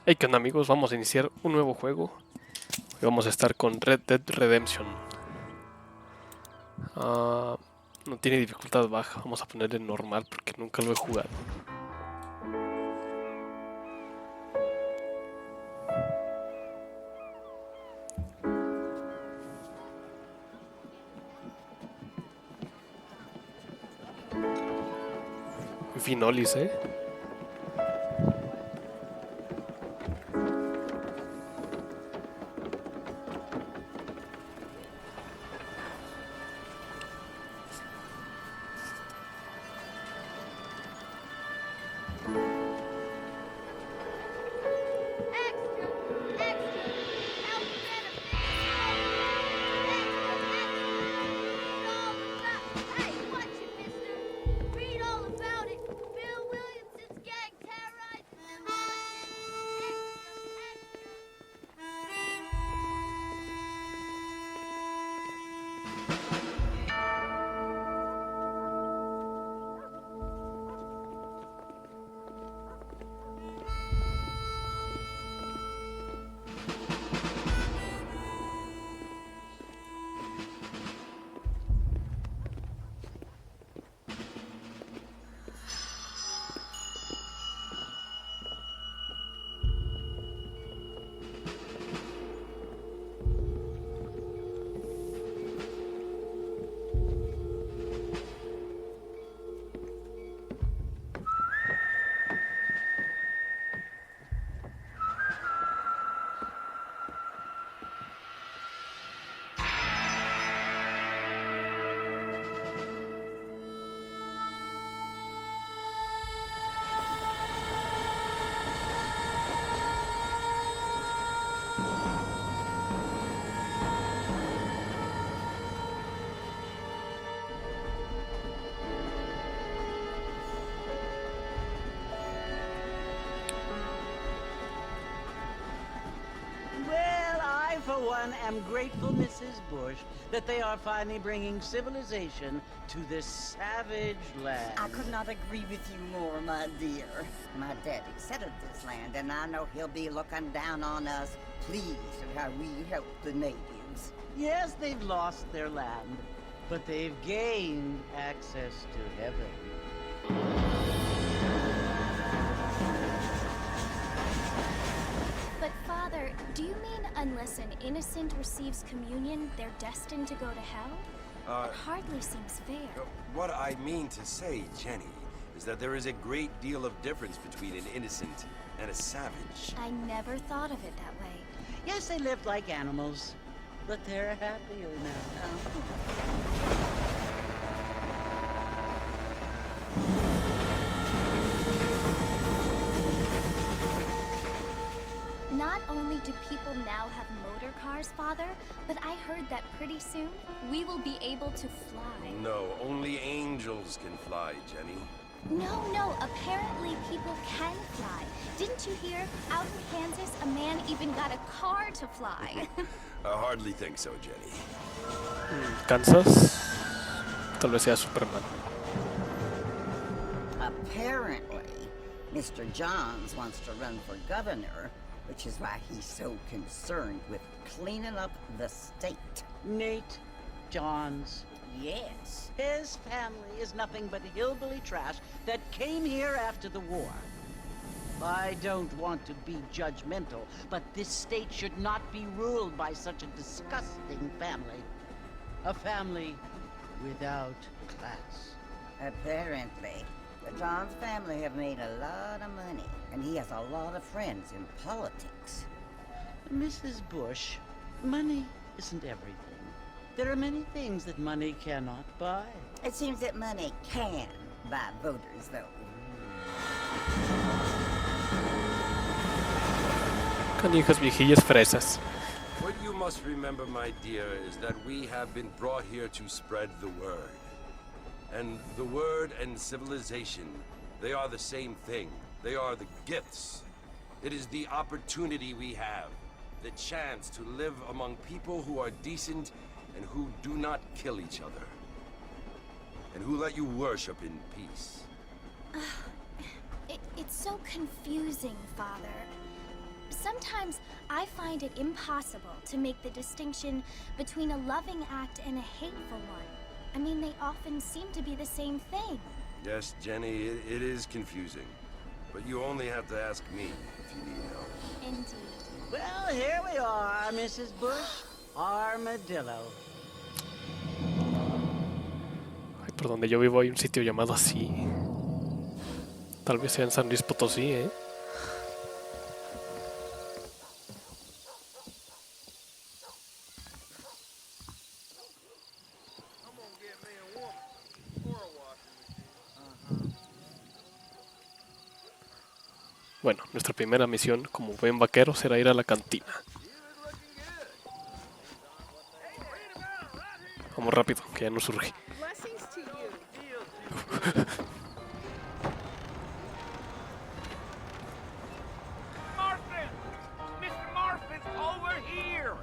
Hey, ¿qué onda, amigos? Vamos a iniciar un nuevo juego. Hoy vamos a estar con Red Dead Redemption. No tiene dificultad baja. Vamos a ponerle normal porque nunca lo he jugado. Finolis, ¿eh? For one, am grateful, Mrs. Bush, that they are finally bringing civilization to this savage land. I could not agree with you more, my dear. My daddy settled this land, and I know he'll be looking down on us, pleased at how we help the natives. Yes, they've lost their land, but they've gained access to heaven. But Father, do you mean unless an innocent receives communion, they're destined to go to hell? That hardly seems fair. What I mean to say, Jenny, is that there is a great deal of difference between an innocent and a savage. I never thought of it that way. Yes, they lived like animals, but they're happier now. Not only do people now have motor cars, Father, but I heard that pretty soon we will be able to fly. No, only angels can fly, Jenny. No, apparently people can fly. Didn't you hear? Out in Kansas, a man even got a car to fly. I hardly think so, Jenny. ¿Kansas? Tal vez sea Superman. Apparently, Mr. Johns wants to run for governor, which is why he's so concerned with cleaning up the state. Nate Johns. Yes. His family is nothing but hillbilly trash that came here after the war. I don't want to be judgmental, but this state should not be ruled by such a disgusting family. A family without class. Apparently, the Johns family have made a lot of money, and he has a lot of friends in politics. Mrs. Bush, money isn't everything. There are many things that money cannot buy. It seems that money can buy voters, though. Canijas viejillas fresas. What you must remember, my dear, is that we have been brought here to spread the word. And the word and civilization, they are the same thing. They are the gifts. It is the opportunity we have, the chance to live among people who are decent and who do not kill each other. And who let you worship in peace. It's so confusing, Father. Sometimes I find it impossible to make the distinction between a loving act and a hateful one. I mean, they often seem to be the same thing. Yes, Jenny, it is confusing. But you only have to ask me if you need help. Indeed. Well, here we are, Mrs. Bush. Armadillo. Ay, por donde yo vivo hay un sitio llamado así. Tal vez sea en San Luis Potosí, ¿eh? Bueno, nuestra primera misión como buen vaquero será ir a la cantina. Vamos rápido, que ya nos surge. Martin! Mr. Martin, over here!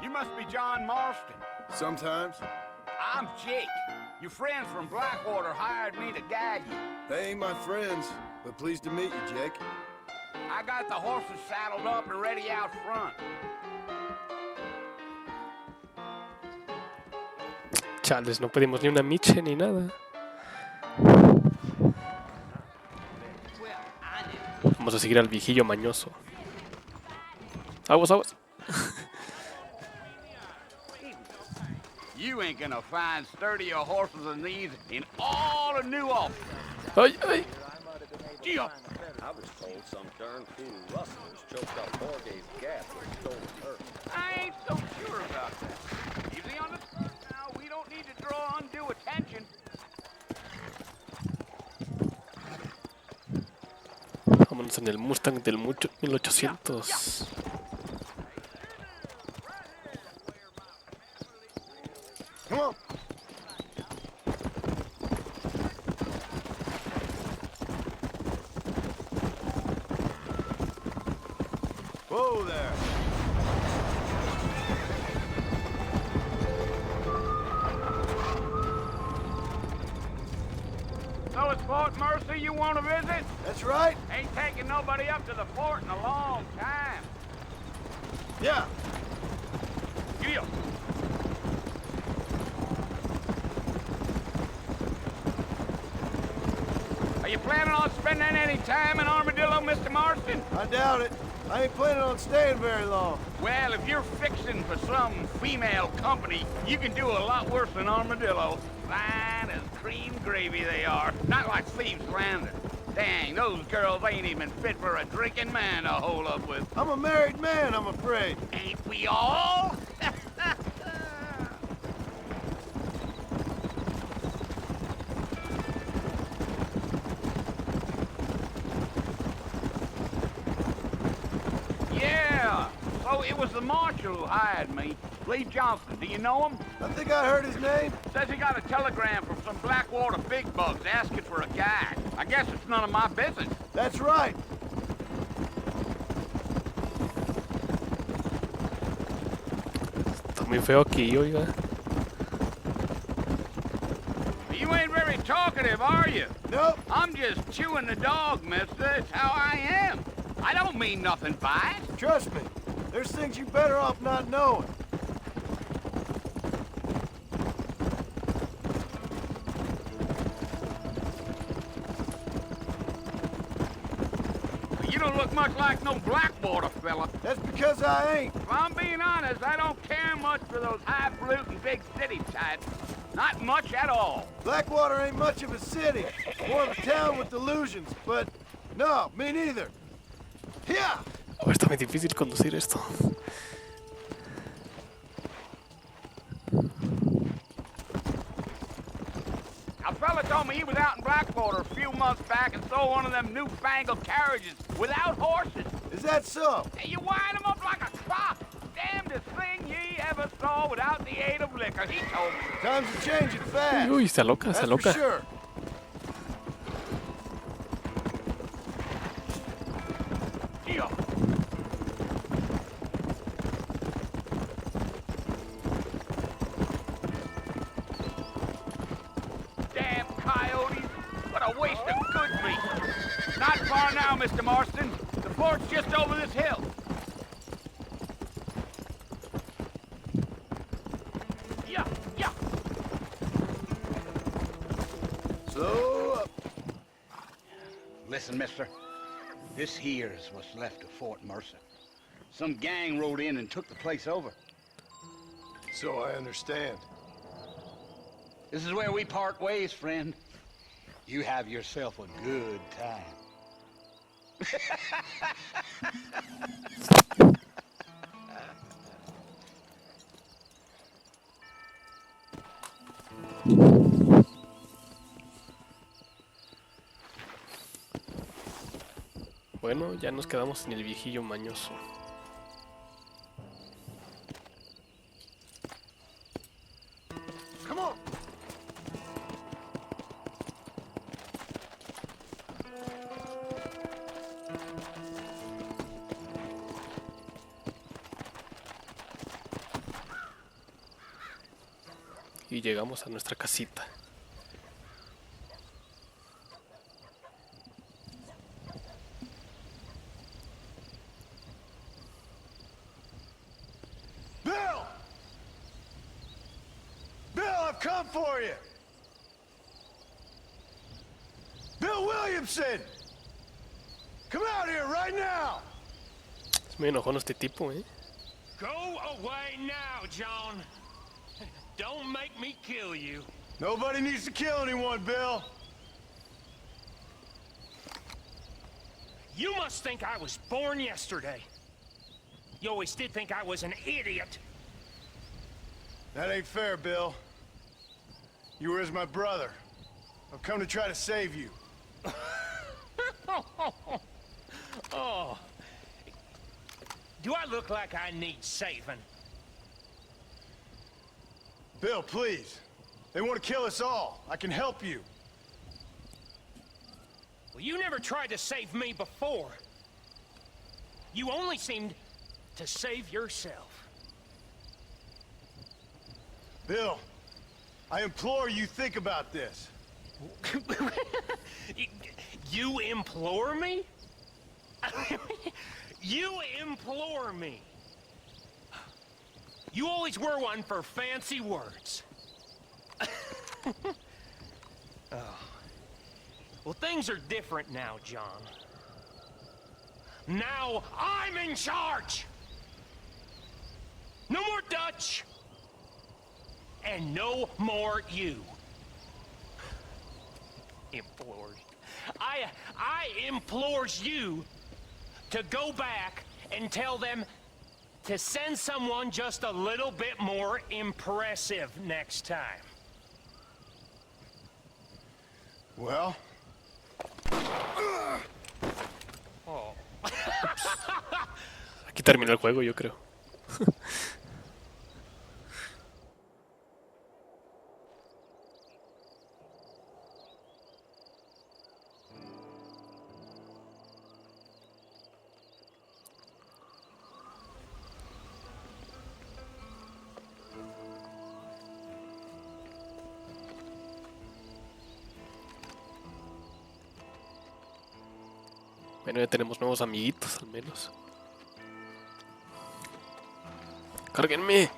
You must be John Marston. Sometimes. I'm Jake. Your friends from Blackwater hired me to guide you. They ain't my friends, but pleased to meet you, Jake. I got the horses saddled up and ready out front. Chales, no pedimos ni una miche ni nada. Vamos a seguir al viejillo mañoso. Aguas, aguas. You ain't gonna find sturdier horses than these in all of New York. Ay, ay. Gee-up. I was told some darn fool rustlers choked up Borgay's gas with stolen turkey. I ain't so sure about that. Easy on the skirt now. We don't need to draw undue attention. Vámonos en el Mustang del 1800. Come on. Whoa there. So it's Fort Mercy you want to visit? That's right. Ain't taking nobody up to the fort in a long time. Yeah. Gee-up. Are you planning on spending any time in Armadillo, Mr. Marston? I doubt it. I ain't planning on staying very long. Well, if you're fixing for some female company, you can do a lot worse than Armadillo. Fine as cream gravy they are. Not like Thieves Landing. Dang, those girls ain't even fit for a drinking man to hole up with. I'm a married man, I'm afraid. Ain't we all? Yeah, so it was the marshal who hired me. Lee Johnson, do you know him? I think I heard his name. Says he got a telegram from some Blackwater big bugs asking for a guide. I guess it's none of my business. That's right. Está muy feo aquí, oiga. You ain't very talkative, are you? Nope. I'm just chewing the dog, mister. It's how I am. I don't mean nothing by it. Trust me. There's things you better off not knowing. You don't look much like no Blackwater fella. That's because I ain't. If I'm being honest, I don't care much for those highfalutin big city types. Not much at all. Blackwater ain't much of a city. More of a town with delusions, but no, me neither. Yeah. Oh, está muy difícil conducir esto. A fella told me he was out in Blackwater a few months back and saw one of them newfangled carriages without horses. Is that so? And you wind them up like a clock. Damnedest thing ye ever saw without the aid of liquor, he told me. Times are changing fast. Uy, está loca, That's está for loca. sure. Yeah. Damn waste of good meat. Not far now, Mr. Marston. The port's just over this hill. Yeah, yeah. Slow up. Listen, mister. This here's what's left of Fort Mercer. Some gang rode in and took the place over. So I understand. This is where we part ways, friend. You have yourself a good time. Bueno, ya nos quedamos en el viejillo mañoso. Come on. Y llegamos a nuestra casita. Bill! Bill, I've come for you! Bill Williamson! Come out here right now! Es muy enojón este tipo, ¿eh? Go away now, John. Don't make me kill you. Nobody needs to kill anyone, Bill. You must think I was born yesterday. You always did think I was an idiot. That ain't fair, Bill. You were as my brother. I've come to try to save you. Oh. Do I look like I need saving? Bill, please. They want to kill us all. I can help you. Well, you never tried to save me before. You only seemed to save yourself. Bill, I implore you think about this. You implore me? You implore me? You always were one for fancy words. Oh. Well, things are different now, John. Now I'm in charge! No more Dutch! And no more you. Implores. I implores you to go back and tell them to send someone just a little bit more impressive next time. Well? Oh. Aquí terminó el juego, yo creo. Bueno, ya tenemos nuevos amiguitos, al menos. ¡Cárguenme!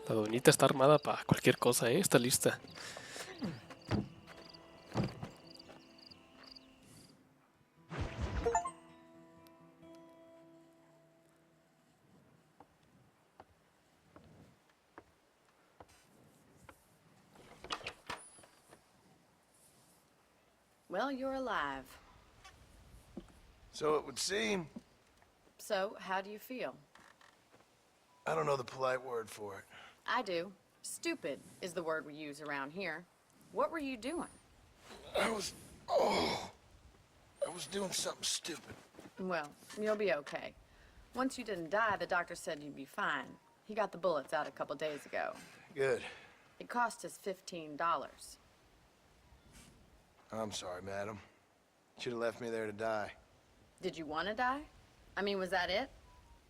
La donita está armada para cualquier cosa, ¿eh? Está lista. Well, you're alive. So it would seem. So, how do you feel? I don't know the polite word for it. I do. Stupid is the word we use around here. What were you doing? I was doing something stupid. Well, you'll be okay. Once you didn't die, the doctor said you'd be fine. He got the bullets out a couple days ago. Good. It cost us $15. I'm sorry, madam. Should have left me there to die. Did you want to die? I mean, was that it?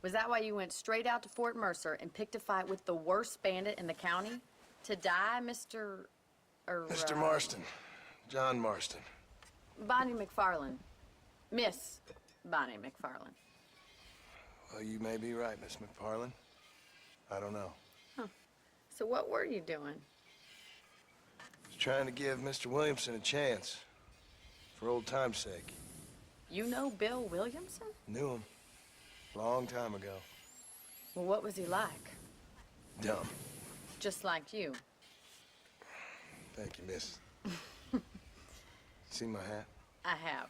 Was that why you went straight out to Fort Mercer and picked a fight with the worst bandit in the county? To die, Mr. Mr. Marston. John Marston. Bonnie McFarland. Miss Bonnie McFarland. Well, you may be right, Miss McFarland. I don't know. Huh. So what were you doing? Just trying to give Mr. Williamson a chance. For old time's sake. You know Bill Williamson? Knew him. Long time ago. Well, what was he like? Dumb. Just like you. Thank you, miss. See my hat? I have.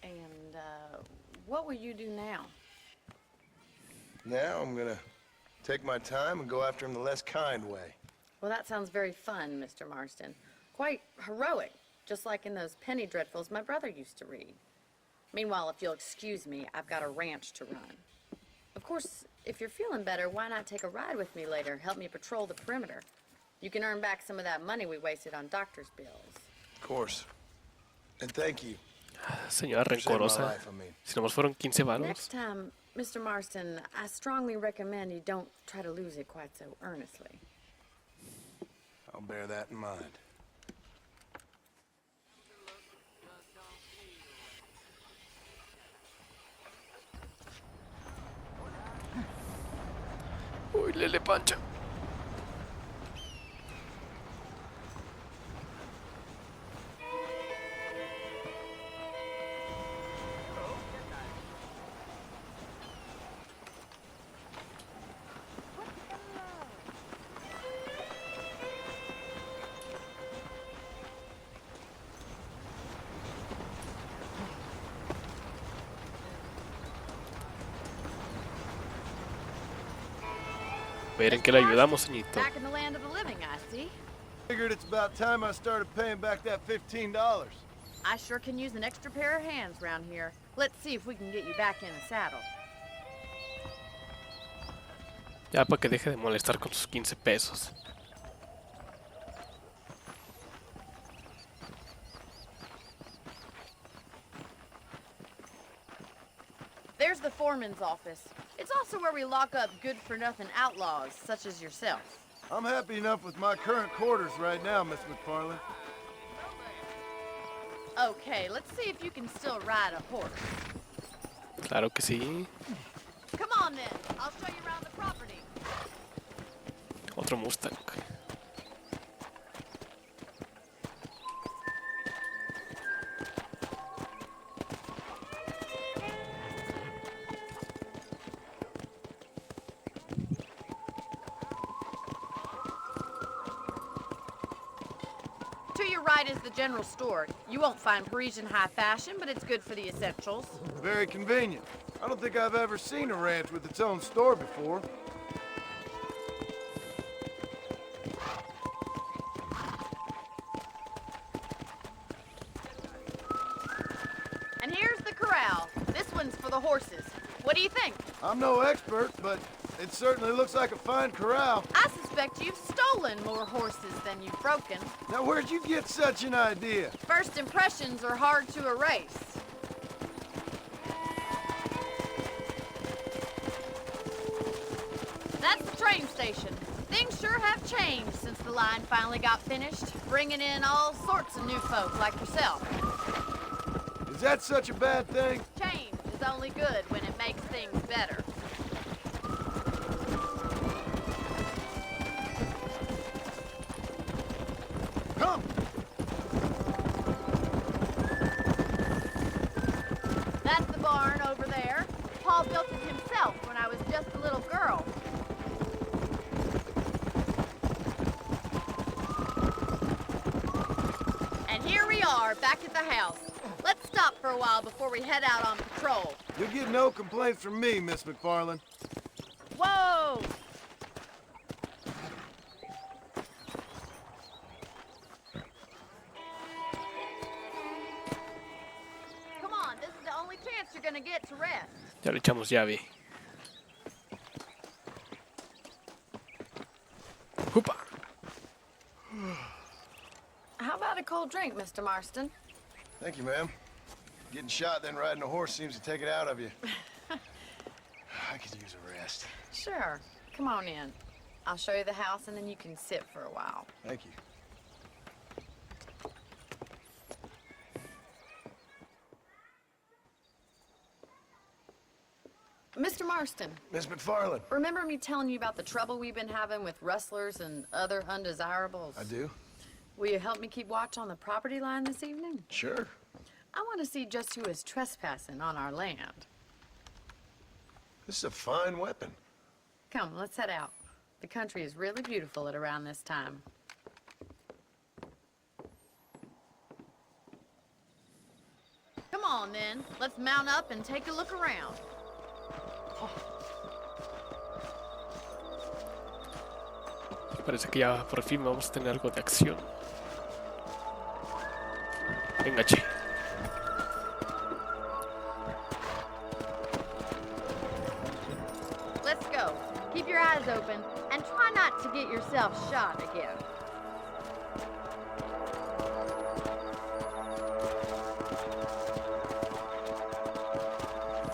And, what will you do now? Now I'm gonna take my time and go after him the less kind way. Well, that sounds very fun, Mr. Marston. Quite heroic, just like in those penny dreadfuls my brother used to read. Meanwhile, if you'll excuse me, I've got a ranch to run. Of course, if you're feeling better, why not take a ride with me later? Help me patrol the perimeter. You can earn back some of that money we wasted on doctor's bills. Of course. And thank you. Señora rencorosa. Si nomás fueron 15 varos. Next time, Mr. Marston, I strongly recommend you don't try to lose it quite so earnestly. I'll bear that in mind. Uy, Lele Pancha. Ver en qué le ayudamos, señorito. Back in the land of the living, I see. Figured it's about time I started paying back that $15. I sure can use an extra pair of hands around here. Let's see if we can get you back in the saddle. Ya para que deje de molestar con sus 15 pesos. There's the foreman's office. It's also where we lock up good-for-nothing outlaws, such as yourself. I'm happy enough with my current quarters right now, Miss McFarland. Okay, let's see if you can still ride a horse. Claro que sí. Come on then, I'll show you around the property. Otro Mustang. To your right is the general store. You won't find Parisian high fashion, but it's good for the essentials. Very convenient. I don't think I've ever seen a ranch with its own store before. And here's the corral. This one's for the horses. What do you think? I'm no expert, but it certainly looks like a fine corral. I suspect you've stolen more horses than you've broken. Now, where'd you get such an idea? First impressions are hard to erase. That's the train station. Things sure have changed since the line finally got finished, bringing in all sorts of new folk like yourself. Is that such a bad thing? Change is only good when it makes things better. Come! That's the barn over there. Paul built it himself when I was just a little girl. And here we are, back at the house. Let's stop for a while before we head out on patrol. You'll get no complaints from me, Miss McFarland. Whoa! Come on, this is the only chance you're gonna get to rest. Ya le echamos llave. ¡Upa! How about a cold drink, Mr. Marston? Thank you, ma'am. Getting shot then riding a horse seems to take it out of you. I could use a rest. Sure. Come on in. I'll show you the house and then you can sit for a while. Thank you. Mr. Marston. Miss McFarland. Remember me telling you about the trouble we've been having with rustlers and other undesirables? I do. Will you help me keep watch on the property line this evening? Sure. I want to see just who is trespassing on our land. This is a fine weapon. Come, let's head out. The country is really beautiful at around this time. Come on, then. Let's mount up and take a look around. Parece que ya por fin vamos a tener algo de acción. Venga, che. Let's go. Keep your eyes open and try not to get yourself shot again.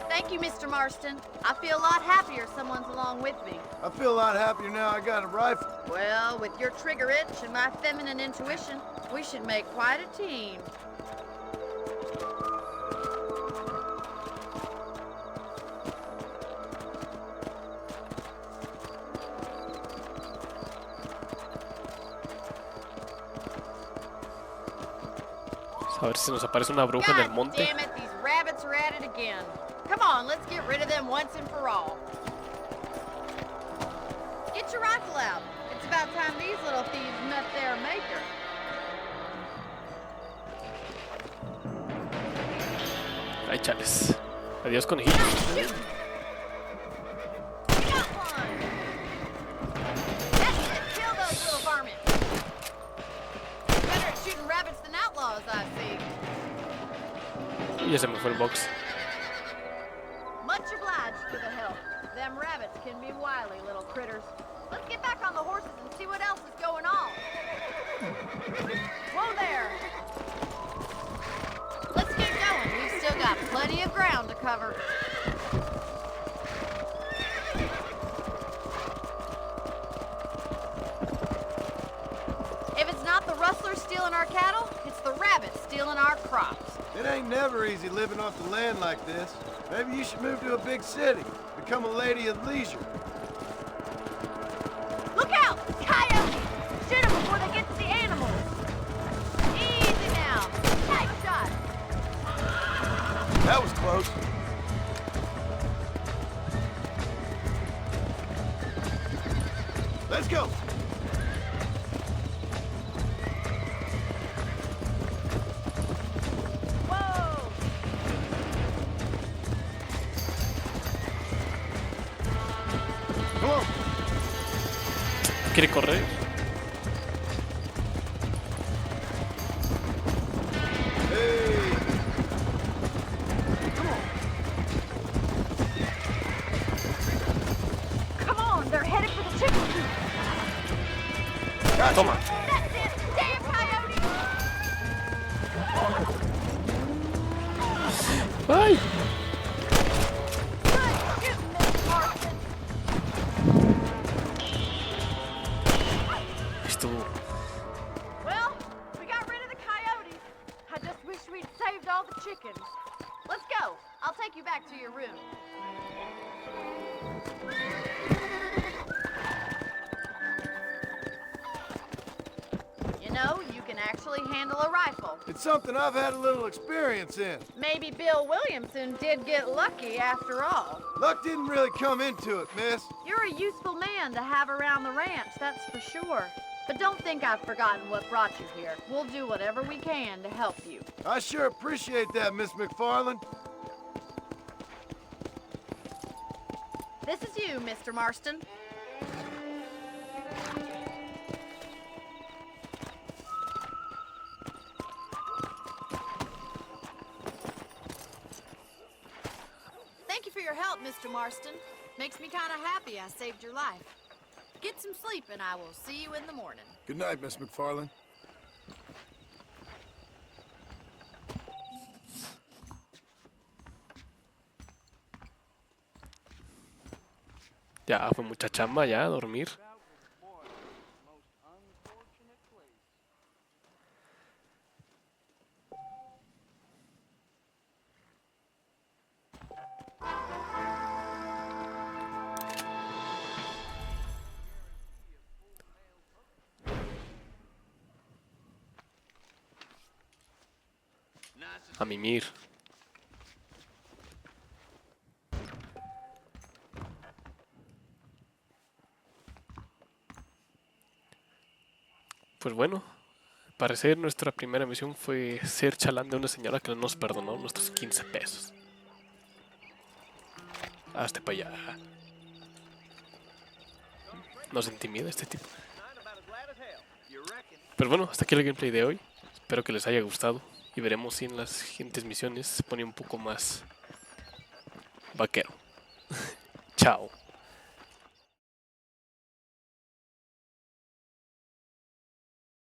Thank you, Mr. Marston. I feel a lot happier someone's along with me. I feel a lot happier now I got a rifle. Well, with your trigger itch and my feminine intuition, we should make quite a team. A ver si nos aparece una bruja en el monte. God damn it, these rabbits are at it again. Come on, let's get rid of them once and for all. Get your rifle out. It's about time these little thieves met their maker. Ay, chales. Adiós, conejillos. Shoot! We got one! That's it! Kill those little varmints! Better at shooting rabbits than outlaws, I see. Y ya se me fue el box. Much obliged for the help. Them rabbits can be wily little critters. Let's get back on the horses and see what else is going on. Whoa there! Let's get going. We've still got plenty of ground to cover. If it's not the rustlers stealing our cattle, it's the rabbits stealing our crops. It ain't never easy living off the land like this. Maybe you should move to a big city. Become a lady of leisure. Look out! Coyotes! Shoot them before they get to the animals. Easy now. Nice shot. That was close. Let's go. Whoa! Come on. ¿Quiere correr? Hey. Come on, they're headed for the chicken coop. Gotcha. Toma. That's it! Damn coyote! ¡Ay! Good shooting, Miss Marston. Estuvo. Well, we got rid of the coyotes. I just wish we'd saved all the chickens. Let's go. I'll take you back to your room. You know, you can actually handle a rifle. It's something I've had a little experience in. Maybe Bill Williamson did get lucky after all. Luck didn't really come into it, miss. You're a useful man to have around the ranch, that's for sure. But don't think I've forgotten what brought you here. We'll do whatever we can to help you. I sure appreciate that, Miss McFarland. This is you, Mr. Marston. Thank you for your help, Mr. Marston. Makes me kind of happy I saved your life. Get some sleep and I will see you in the morning. Good night, Miss McFarland. Ya fue mucha chamba, ya a dormir. A mimir. Pues bueno, al parecer nuestra primera misión fue ser chalán de una señora que no nos perdonó nuestros 15 pesos. Hasta para allá. Nos intimida este tipo. Pero bueno, hasta aquí el gameplay de hoy. Espero que les haya gustado. Y veremos si en las siguientes misiones se pone un poco más vaquero. Chao.